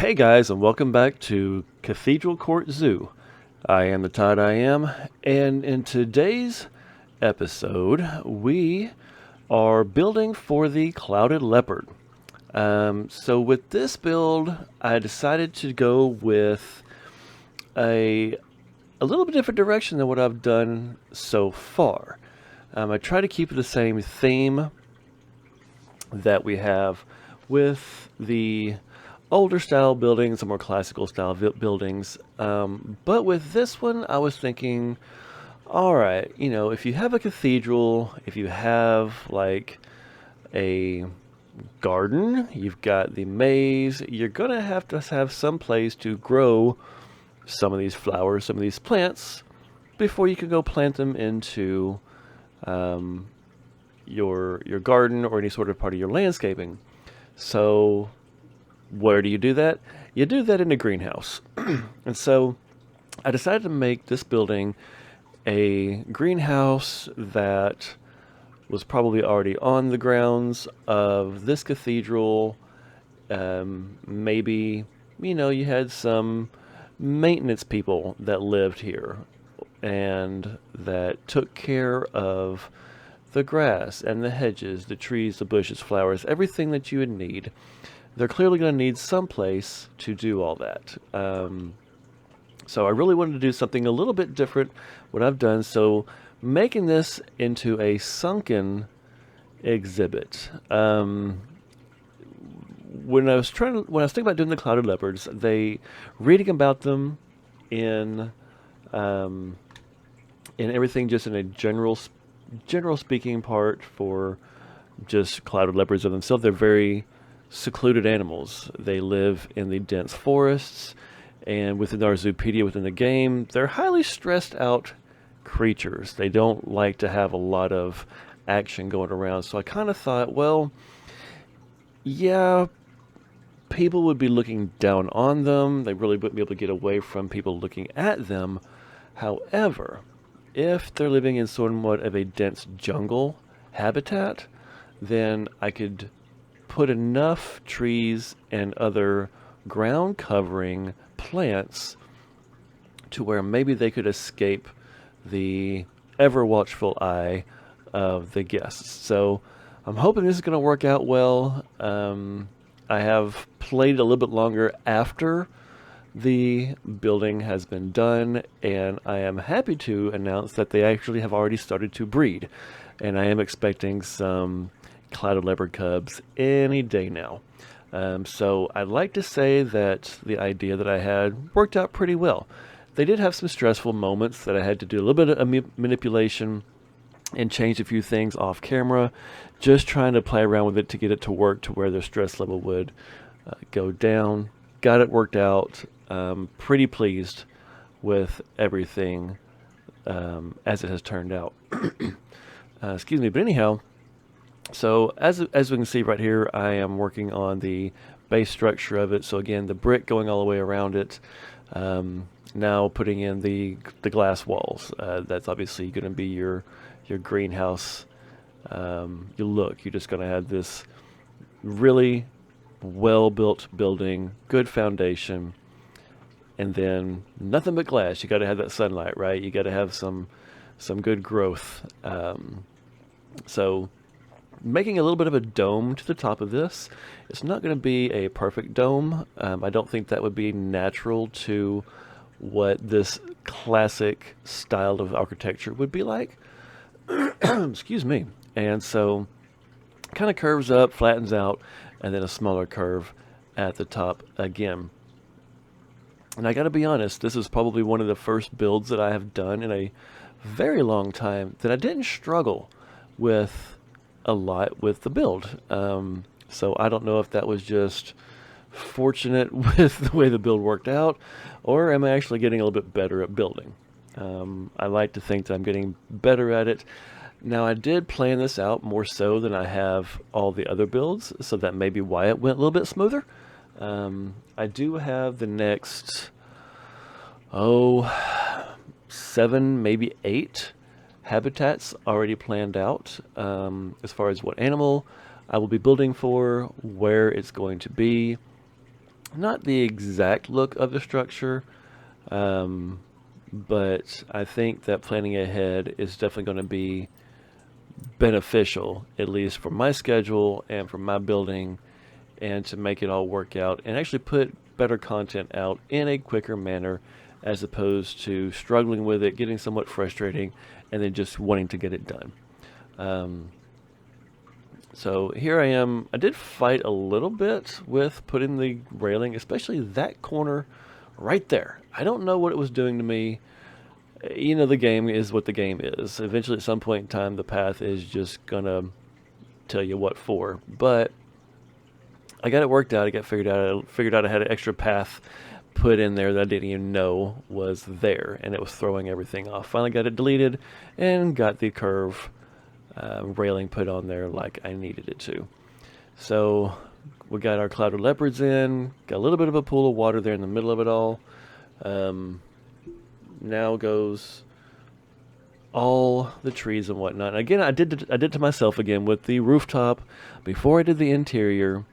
Hey guys, and welcome back to Cathedral Court Zoo. I am the Todd I am, and in today's episode, we are building for the Clouded Leopard. So with this build, I decided to go with a little bit different direction than what I've done so far. I try to keep the same theme that we have with the older style buildings, the more classical style buildings. But with this one, I was thinking, all right, if you have a cathedral, if you have like a garden, you've got the maze, you're going to have some place to grow some of these flowers, some of these plants, before you can go plant them into your garden or any sort of part of your landscaping. So where do you do that? You do that in a greenhouse. And so I decided to make this building a greenhouse that was probably already on the grounds of this cathedral. Maybe, you had some maintenance people that lived here and that took care of the grass and the hedges, the trees, the bushes, flowers, everything that you would need. They're clearly going to need some place to do all that. So I really wanted to do something a little bit different what I've done. So making this into a sunken exhibit. When I was thinking about doing the Clouded Leopards, reading about them in everything, just in a general speaking part for just Clouded Leopards of themselves, they're very secluded animals. They live in the dense forests, and within our Zoopedia, within the game, they're highly stressed out creatures. They don't like to have a lot of action going around. So I kind of thought, well, yeah, people would be looking down on them. They really wouldn't be able to get away from people looking at them. However, if they're living in somewhat of a dense jungle habitat, then I could put enough trees and other ground covering plants to where maybe they could escape the ever watchful eye of the guests. So I'm hoping this is going to work out well. I have played a little bit longer after the building has been done, and I am happy to announce that they actually have already started to breed, and I am expecting some Clouded Leopard cubs any day now. So I'd like to say that the idea that I had worked out pretty well. They did have some stressful moments that I had to do a little bit of manipulation and change a few things off camera, just trying to play around with it to get it to work to where their stress level would go down. Got it worked out. Pretty pleased with everything as it has turned out. Excuse me, but anyhow, so as we can see right here, I am working on the base structure of it. So again, the brick going all the way around it. Now putting in the glass walls. That's obviously going to be your greenhouse. You're just going to have this really well-built building, good foundation, and then nothing but glass. You got to have that sunlight, right? You got to have some good growth. So making a little bit of a dome to the top of this. It's not going to be a perfect dome. I don't think that would be natural to what this classic style of architecture would be like. Excuse me. And so kind of curves up, flattens out, and then a smaller curve at the top again. And I got to be honest, this is probably one of the first builds that I have done in a very long time that I didn't struggle with a lot with the build. So I don't know if that was just fortunate with the way the build worked out, or am I actually getting a little bit better at building? I like to think that I'm getting better at it. Now, I did plan this out more so than I have all the other builds, so that may be why it went a little bit smoother. I do have the next, 7, maybe 8 habitats already planned out, as far as what animal I will be building for, where it's going to be, not the exact look of the structure, um, but I think that planning ahead is definitely going to be beneficial, at least for my schedule and for my building, and to make it all work out and actually put better content out in a quicker manner as opposed to struggling with it, getting somewhat frustrating, and then just wanting to get it done. Um, so here I am. I did fight a little bit with putting the railing, especially that corner right there. I don't know what it was doing to me. You know, the game is what the game is. Eventually, at some point in time, the path is just gonna tell you what for. But I got it worked out. I got figured out. I figured out I had an extra path put in there that I didn't even know was there, and it was throwing everything off. Finally got it deleted and got the curve railing put on there like I needed it to. So we got our clouded leopards in. Got a little bit of a pool of water there in the middle of it all. Now goes all the trees and whatnot. And again, I did to myself again with the rooftop before I did the interior.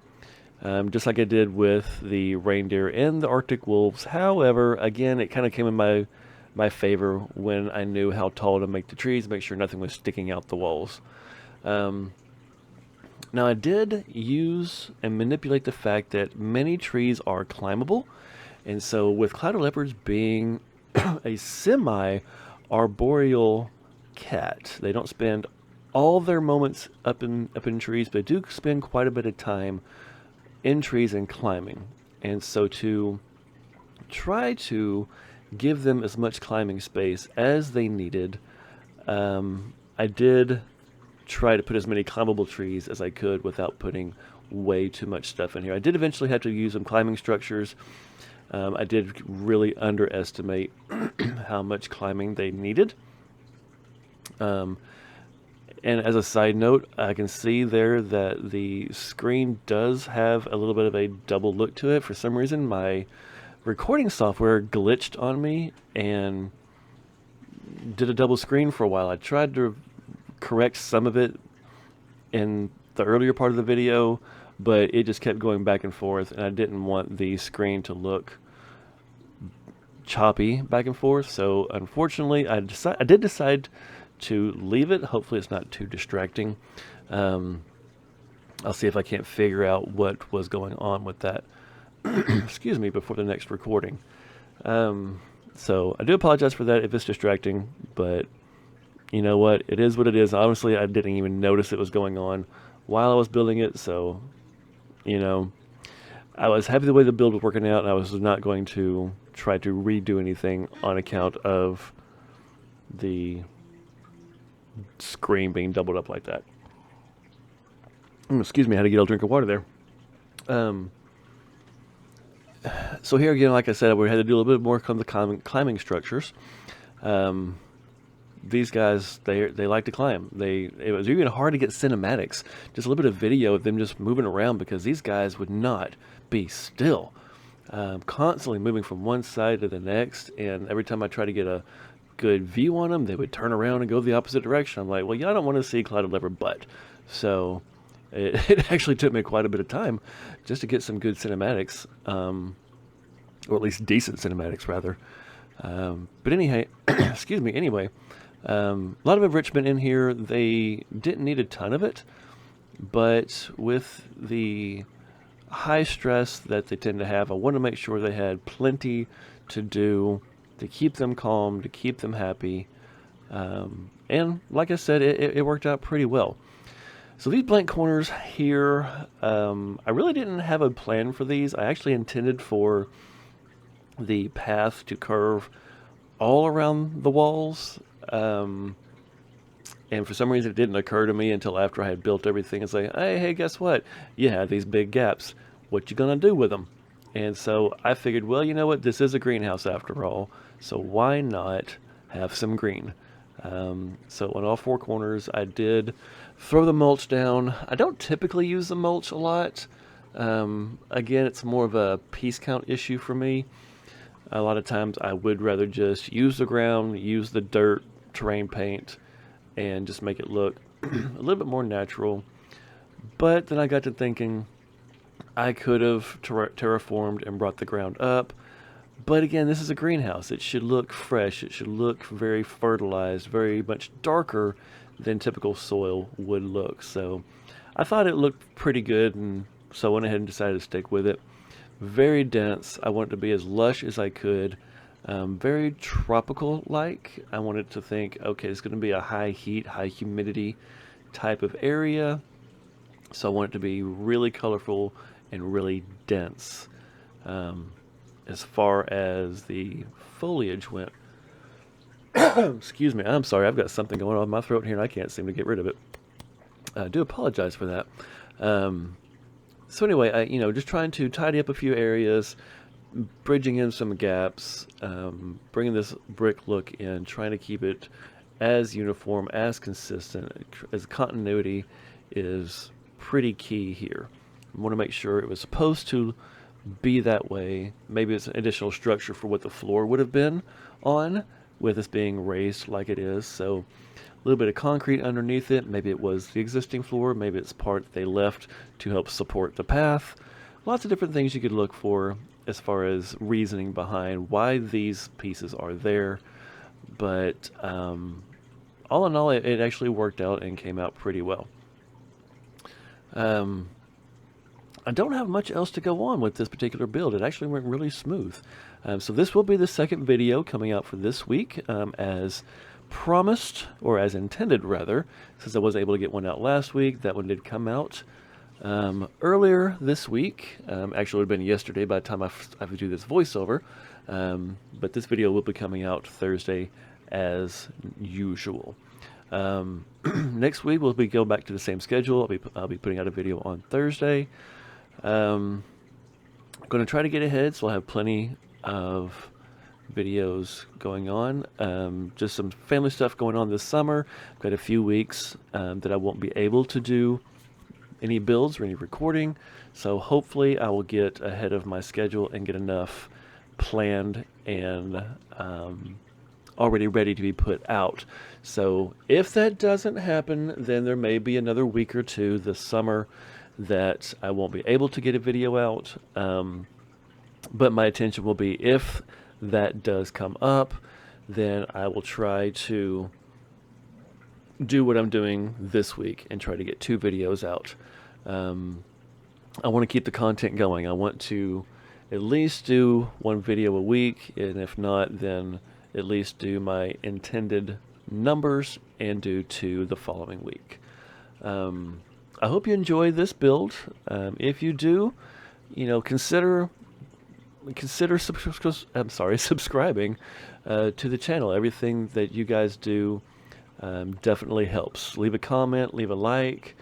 Just like I did with the reindeer and the Arctic wolves. However, again, it kind of came in my favor when I knew how tall to make the trees, make sure nothing was sticking out the walls. Now, I did use and manipulate the fact that many trees are climbable, and so with clouded leopards being a semi-arboreal cat, they don't spend all their moments up in trees, but they do spend quite a bit of time in trees and climbing. And so to try to give them as much climbing space as they needed, I did try to put as many climbable trees as I could without putting way too much stuff in here. I did eventually have to use some climbing structures. I did really underestimate how much climbing they needed. And as a side note, I can see there that the screen does have a little bit of a double look to it. For some reason, my recording software glitched on me and did a double screen for a while. I tried to correct some of it in the earlier part of the video, but it just kept going back and forth, and I didn't want the screen to look choppy back and forth. So unfortunately, I did decide to leave it. Hopefully it's not too distracting. I'll see if I can't figure out what was going on with that excuse me, before the next recording. So I do apologize for that if it's distracting, but you know what, it is what it is. Honestly, I didn't even notice it was going on while I was building it, so you know, I was happy the way the build was working out, and I was not going to try to redo anything on account of the screen being doubled up like that. Excuse me, I had to get a drink of water there. So here again, like I said, we had to do a little bit more on the climbing structures. These guys, they like to climb. It was even hard to get cinematics, just a little bit of video of them just moving around, because these guys would not be still, constantly moving from one side to the next. And every time I try to get a good view on them, they would turn around and go the opposite direction. I'm like, well, yeah, I don't want to see clouded leopard butt. So it actually took me quite a bit of time just to get some good cinematics, or at least decent cinematics rather. But anyhow, excuse me, anyway, a lot of enrichment in here. They didn't need a ton of it, but with the high stress that they tend to have, I wanted to make sure they had plenty to do to keep them calm, to keep them happy. And like I said, it worked out pretty well. So these blank corners here, I really didn't have a plan for these. I actually intended for the path to curve all around the walls. And for some reason it didn't occur to me until after I had built everything. It's like, hey, guess what? You have these big gaps. What you gonna do with them? And so I figured, well, you know what? This is a greenhouse after all, so why not have some green? So on all four corners, I did throw the mulch down. I don't typically use the mulch a lot. Again, it's more of a piece count issue for me. A lot of times I would rather just use the ground, use the dirt, terrain paint, and just make it look a little bit more natural. But then I got to thinking, I could have terraformed and brought the ground up. But again, this is a greenhouse. It should look fresh. It should look very fertilized, very much darker than typical soil would look. So I thought it looked pretty good, and so I went ahead and decided to stick with it. Very dense. I wanted it to be as lush as I could. Very tropical-like. I wanted to think, okay, it's going to be a high heat, high humidity type of area. So I want it to be really colorful and really dense. As far as the foliage went, excuse me, I'm sorry, I've got something going on in my throat here and I can't seem to get rid of it. I do apologize for that. So anyway, just trying to tidy up a few areas, bridging in some gaps, bringing this brick look in, trying to keep it as uniform, as consistent, as continuity is pretty key here. I want to make sure it was supposed to be that way. Maybe it's an additional structure for what the floor would have been on, with this being raised like it is. So a little bit of concrete underneath it. Maybe it was the existing floor. Maybe it's part that they left to help support the path. Lots of different things you could look for as far as reasoning behind why these pieces are there. But all in all, it actually worked out and came out pretty well. I don't have much else to go on with this particular build. It actually went really smooth. So this will be the second video coming out for this week, as promised, or as intended rather, since I was able to get one out last week. That one did come out earlier this week. Actually, it would have been yesterday by the time I do this voiceover. But this video will be coming out Thursday as usual. Next week we'll go back to the same schedule. I'll be putting out a video on Thursday. I'm going to try to get ahead, so I'll have plenty of videos going on. Just some family stuff going on this summer. I've got a few weeks that I won't be able to do any builds or any recording, so hopefully I will get ahead of my schedule and get enough planned and already ready to be put out. So if that doesn't happen, then there may be another week or two this summer that I won't be able to get a video out. But my intention will be, if that does come up, then I will try to do what I'm doing this week and try to get 2 videos out. I want to keep the content going. I want to at least do 1 video a week, and if not, then at least do my intended numbers and do 2 the following week. I hope you enjoy this build. If you do, consider subscribing to the channel. Everything that you guys do definitely helps. Leave a comment, leave a like.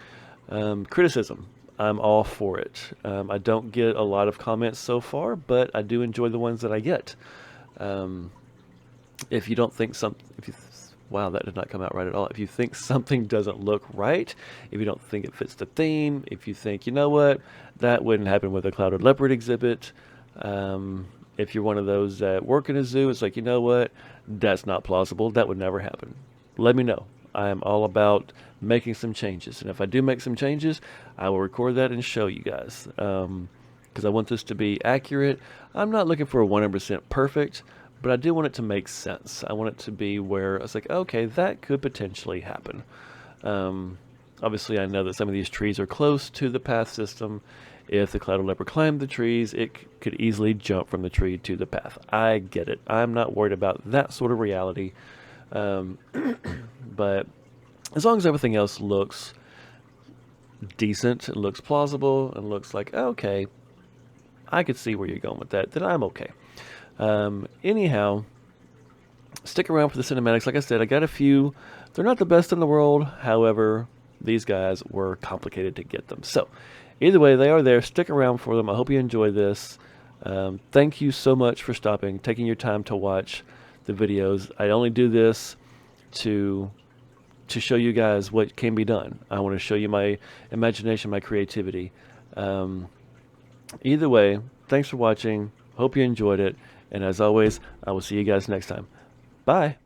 Criticism, I'm all for it. I don't get a lot of comments so far, but I do enjoy the ones that I get. If you don't think wow, that did not come out right at all. If you think something doesn't look right, if you don't think it fits the theme, if you think, you know what, that wouldn't happen with a clouded leopard exhibit, if you're one of those that work in a zoo, it's like, you know what, that's not plausible, that would never happen. Let me know. I am all about making some changes, and if I do make some changes, I will record that and show you guys, because I want this to be accurate. I'm not looking for a 100% perfect, but I do want it to make sense. I want it to be where it's like, okay, that could potentially happen. Obviously, I know that some of these trees are close to the path system. If the clouded leopard climbed the trees, it could easily jump from the tree to the path. I get it. I'm not worried about that sort of reality. But as long as everything else looks decent, and looks plausible, and looks like, okay, I could see where you're going with that, then I'm okay. Anyhow, stick around for the cinematics. Like I said, I got a few. They're not the best in the world. However, these guys were complicated to get them. So either way, they are there. Stick around for them. I hope you enjoy this. Thank you so much for taking your time to watch the videos. I only do this to show you guys what can be done. I want to show you my imagination, my creativity. Either way, thanks for watching. Hope you enjoyed it. And as always, I will see you guys next time. Bye.